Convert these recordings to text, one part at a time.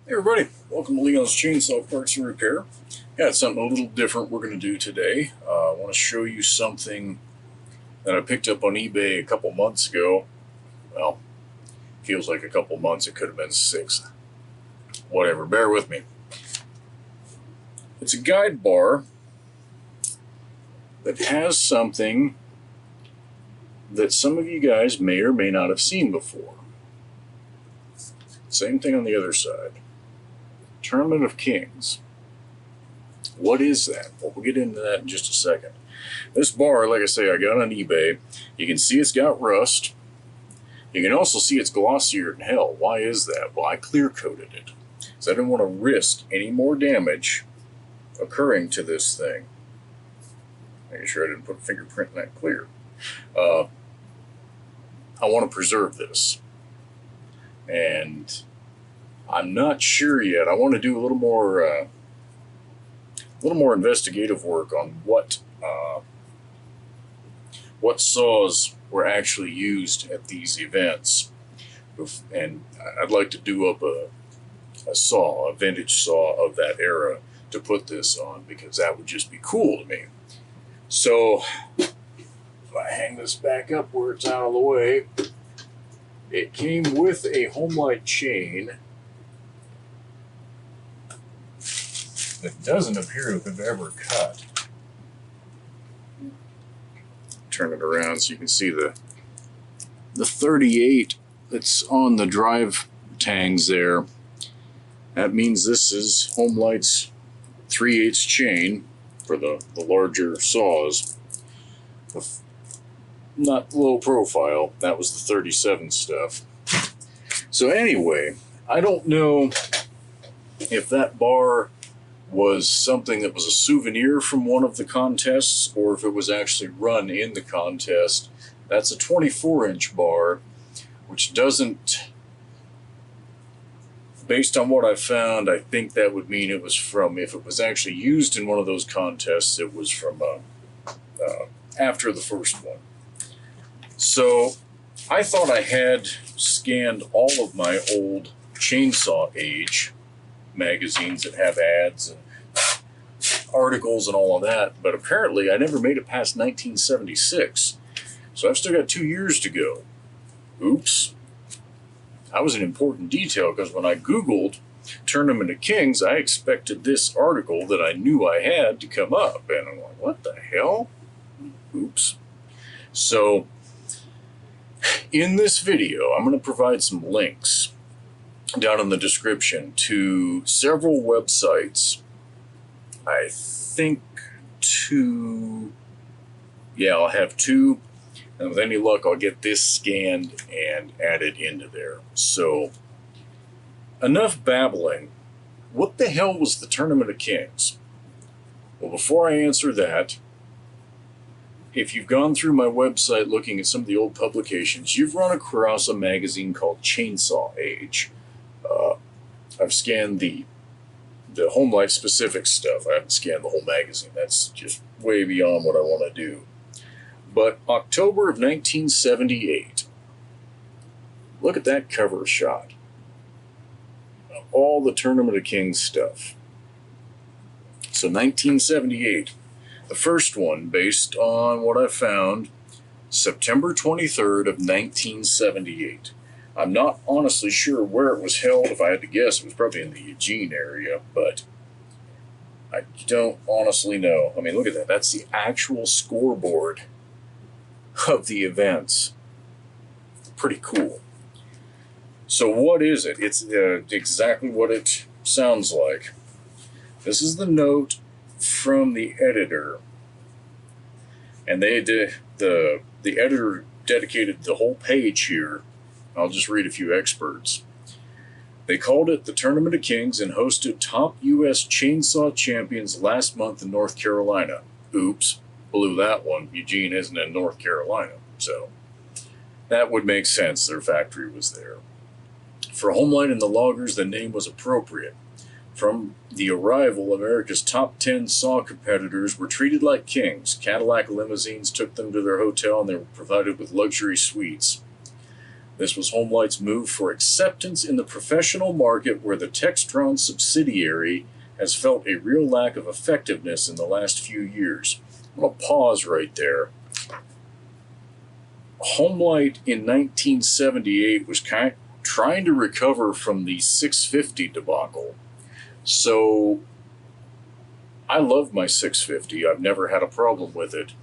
Hey everybody, welcome to Leon's Chainsaw Parts and Repair. Got something a little different we're going to do today. I want to show you something that I picked up on eBay a couple months ago. Well, feels like a couple months, it could have been 6. Whatever, bear with me. It's a guide bar that has something that some of you guys may or may not have seen before. Same thing on the other side. Tournament of Kings. What is that? Well, we'll get into that in just a second. This bar, like I say, I got on eBay. You can see it's got rust. You can also see it's glossier than hell. Why is that? Well, I clear coated it. So I didn't want to risk any more damage occurring to this thing. Making sure I didn't put a fingerprint in that clear. I want to preserve this. And I'm not sure yet. I want to do a little more investigative work on what saws were actually used at these events, and I'd like to do up a vintage saw of that era to put this on, because that would just be cool to me. So if I hang this back up where it's out of the way, it came with a Homelite chain that doesn't appear to have ever cut. Turn it around so you can see the 38 that's on the drive tangs there. That means this is Homelite's 3/8 chain for the larger saws. Not low profile, that was the 37 stuff. So anyway, I don't know if that bar was something that was a souvenir from one of the contests, or if it was actually run in the contest. That's a 24-inch bar, which doesn't, based on what I found, I think that would mean it was from, if it was actually used in one of those contests, it was from after the first one. So I thought I had scanned all of my old Chainsaw Age magazines that have ads and articles and all of that, but apparently I never made it past 1976. So I've still got 2 years to go. Oops. That was an important detail, because when I Googled Tournament of Kings, I expected this article that I knew I had to come up, and I'm like, what the hell? Oops. So in this video, I'm going to provide some links down in the description to several websites. I think 2. Yeah, I'll have 2. And with any luck, I'll get this scanned and added into there. So, enough babbling. What the hell was the Tournament of Kings? Well, before I answer that, if you've gone through my website looking at some of the old publications, you've run across a magazine called Chainsaw Age. I've scanned the Homelite specific stuff. I haven't scanned the whole magazine. That's just way beyond what I want to do. But October of 1978, look at that cover shot. All the Tournament of Kings stuff. So 1978, the first one, based on what I found, September 23rd of 1978. I'm not honestly sure where it was held. If I had to guess, it was probably in the Eugene area, but I don't honestly know. I mean, look at that. That's the actual scoreboard of the events. Pretty cool. So what is it? It's exactly what it sounds like. This is the note from the editor, and the editor dedicated the whole page here. I'll just read a few excerpts. They called it the Tournament of Kings and hosted top U.S. chainsaw champions last month in North Carolina. Oops, blew that one. Eugene isn't in North Carolina, so that would make sense. Their factory was there. For Homelite and the Loggers, the name was appropriate. From the arrival, America's top 10 saw competitors were treated like kings. Cadillac limousines took them to their hotel, and they were provided with luxury suites. This was Homelite's move for acceptance in the professional market, where the Textron subsidiary has felt a real lack of effectiveness in the last few years. I'm going to pause right there. Homelite in 1978 was trying to recover from the 650 debacle. So I love my 650. I've never had a problem with it.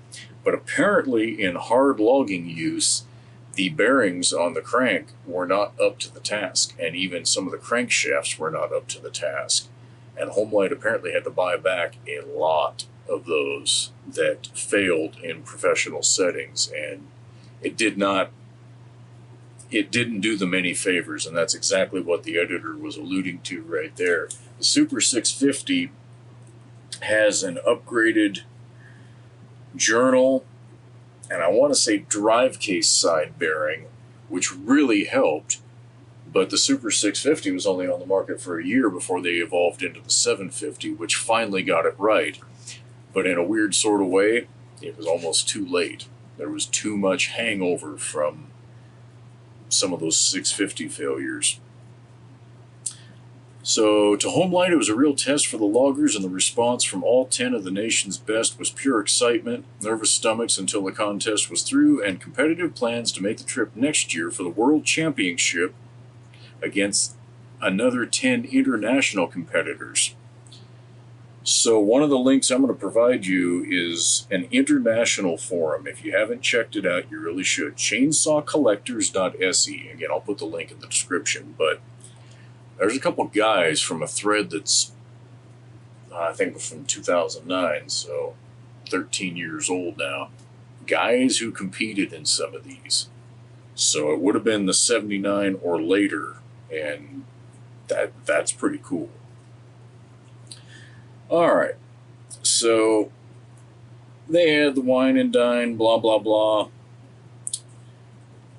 But apparently in hard logging use, the bearings on the crank were not up to the task, and even some of the crankshafts were not up to the task. And Homelite apparently had to buy back a lot of those that failed in professional settings, and it didn't do them any favors, and that's exactly what the editor was alluding to right there. The Super 650 has an upgraded journal, and I want to say drive case side bearing, which really helped. But the Super 650 was only on the market for a year before they evolved into the 750, which finally got it right. But in a weird sort of way, it was almost too late. There was too much hangover from some of those 650 failures. So to Homelite, it was a real test for the loggers, and the response from all 10 of the nation's best was pure excitement, nervous stomachs until the contest was through, and competitive plans to make the trip next year for the World Championship against another 10 international competitors. So one of the links I'm going to provide you is an international forum. If you haven't checked it out, you really should. chainsawcollectors.se. Again, I'll put the link in the description, but there's a couple guys from a thread that's, I think, from 2009, so 13 years old now. Guys who competed in some of these. So it would have been the 79 or later, and that's pretty cool. All right, so they had the wine and dine, blah, blah, blah.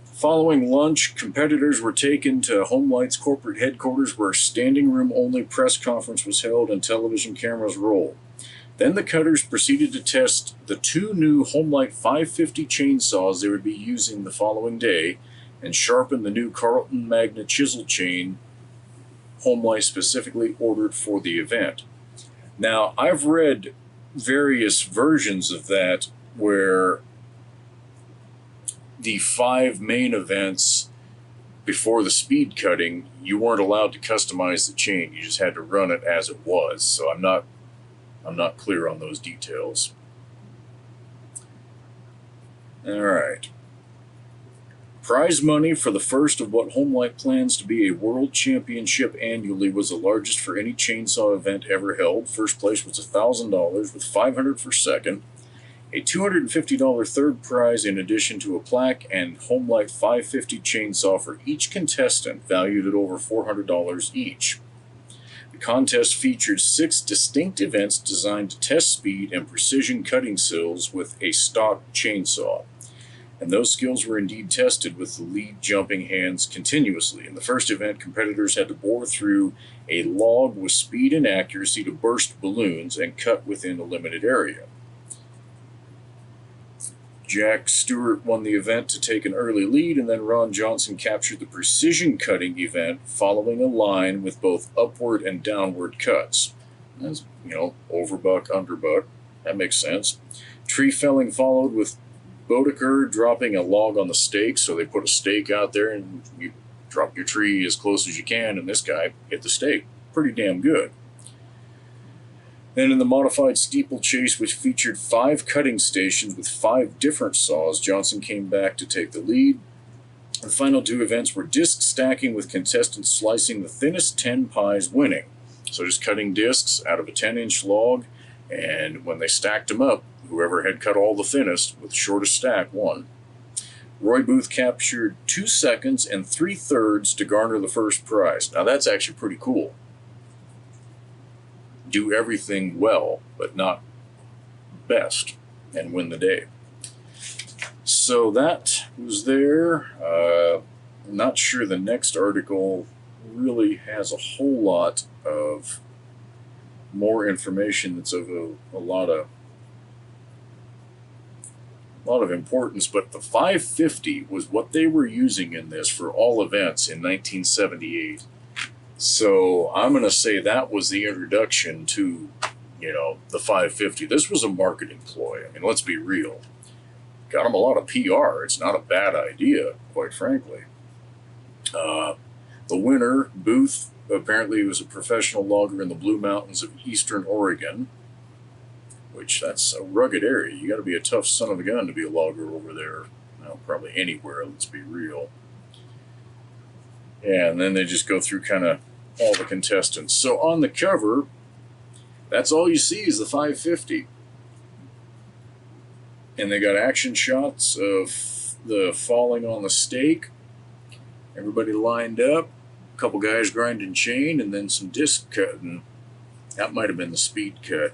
Following lunch, competitors were taken to Homelite's corporate headquarters, where a standing room only press conference was held and television cameras rolled. Then the cutters proceeded to test the two new Homelite 550 chainsaws they would be using the following day, and sharpen the new Carlton Magna chisel chain Homelite specifically ordered for the event. Now, I've read various versions of that where the 5 main events before the speed cutting, you weren't allowed to customize the chain. You just had to run it as it was. So I'm not clear on those details. All right. Prize money for the first of what Homelite plans to be a world championship annually was the largest for any chainsaw event ever held. First place was $1,000, with $500 for second. A $250 third prize in addition to a plaque, and Homelite 550 chainsaw for each contestant, valued at over $400 each. The contest featured 6 distinct events designed to test speed and precision cutting skills with a stock chainsaw. And those skills were indeed tested with the lead jumping hands continuously. In the first event, competitors had to bore through a log with speed and accuracy to burst balloons and cut within a limited area. Jack Stewart won the event to take an early lead, and then Ron Johnson captured the precision cutting event, following a line with both upward and downward cuts. That's, overbuck, underbuck. That makes sense. Tree felling followed, with Bodeker dropping a log on the stake. So they put a stake out there, and you drop your tree as close as you can, and this guy hit the stake. Pretty damn good. Then in the modified steeplechase, which featured 5 cutting stations with 5 different saws, Johnson came back to take the lead. The final 2 events were disc stacking, with contestants slicing the thinnest 10 pies winning. So just cutting discs out of a 10-inch log, and when they stacked them up, whoever had cut all the thinnest with the shortest stack won. Roy Booth captured 2 seconds and 3/3 to garner the first prize. Now that's actually pretty cool. Do everything well, but not best, and win the day. So that was there. I'm not sure the next article really has a whole lot of more information that's of a lot of importance, but the 550 was what they were using in this for all events in 1978. So I'm going to say that was the introduction to, the 550. This was a marketing ploy. I mean, let's be real. Got them a lot of PR. It's not a bad idea, quite frankly. The winner, Booth, apparently was a professional logger in the Blue Mountains of eastern Oregon, which that's a rugged area. You got to be a tough son of a gun to be a logger over there. Well, probably anywhere, let's be real. Yeah, and then they just go through kind of all the contestants. So on the cover, that's all you see is the 550. And they got action shots of the falling on the stake. Everybody lined up. A couple guys grinding chain, and then some disc cutting. That might have been the speed cut.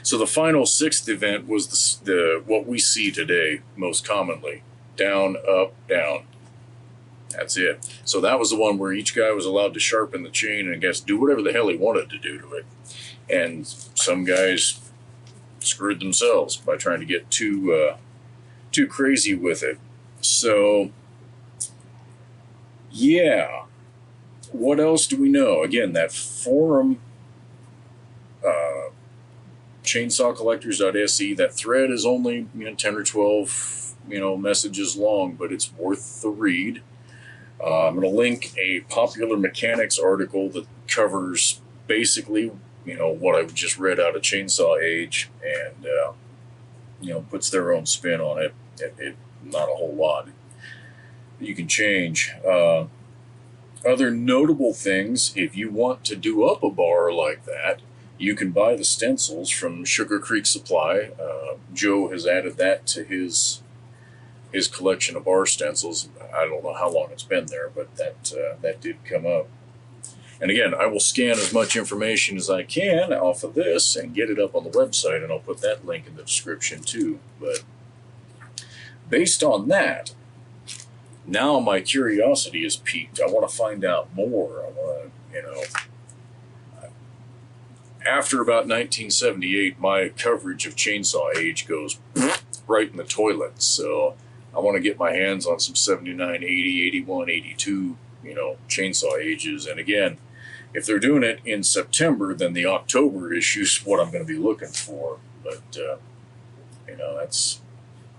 So the final sixth event was the what we see today most commonly. Down, up, down. That's it. So that was the one where each guy was allowed to sharpen the chain and I guess do whatever the hell he wanted to do to it. And some guys screwed themselves by trying to get too crazy with it. So, yeah. What else do we know? Again, that forum, chainsawcollectors.se, that thread is only 10 or 12 messages long, but it's worth the read. I'm going to link a Popular Mechanics article that covers basically what I've just read out of Chainsaw Age, and puts their own spin on it. Not a whole lot you can change. Other notable things, if you want to do up a bar like that, you can buy the stencils from Sugar Creek Supply. Joe has added that to his collection of bar stencils. I don't know how long it's been there, but that did come up. And again, I will scan as much information as I can off of this and get it up on the website, and I'll put that link in the description too. But based on that, now my curiosity is piqued. I want to find out more. I want to, after about 1978, my coverage of Chainsaw Age goes right in the toilet. So I want to get my hands on some 79, 80, 81, 82, Chainsaw Ages. And again, if they're doing it in September, then the October issue is what I'm going to be looking for. But, that's,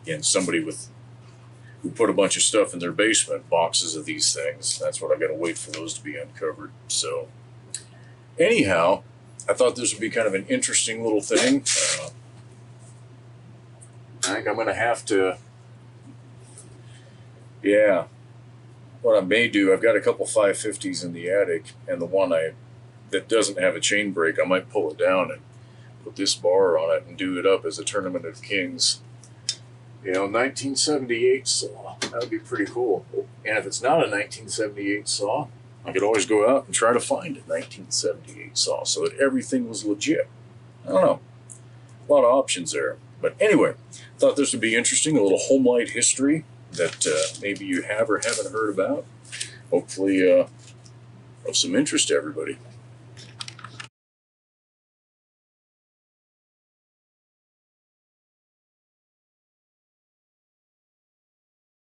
again, somebody who put a bunch of stuff in their basement, boxes of these things. That's what I got to wait for those to be uncovered. So, anyhow, I thought this would be kind of an interesting little thing. I think I'm going to have to, what I may do, I've got a couple 550s in the attic, and the one that doesn't have a chain brake, I might pull it down and put this bar on it and do it up as a Tournament of Kings. 1978 saw. That would be pretty cool. And if it's not a 1978 saw, I could always go out and try to find a 1978 saw so that everything was legit. I don't know. A lot of options there. But anyway, thought this would be interesting, a little Homelite history that maybe you have or haven't heard about. Hopefully of some interest to everybody.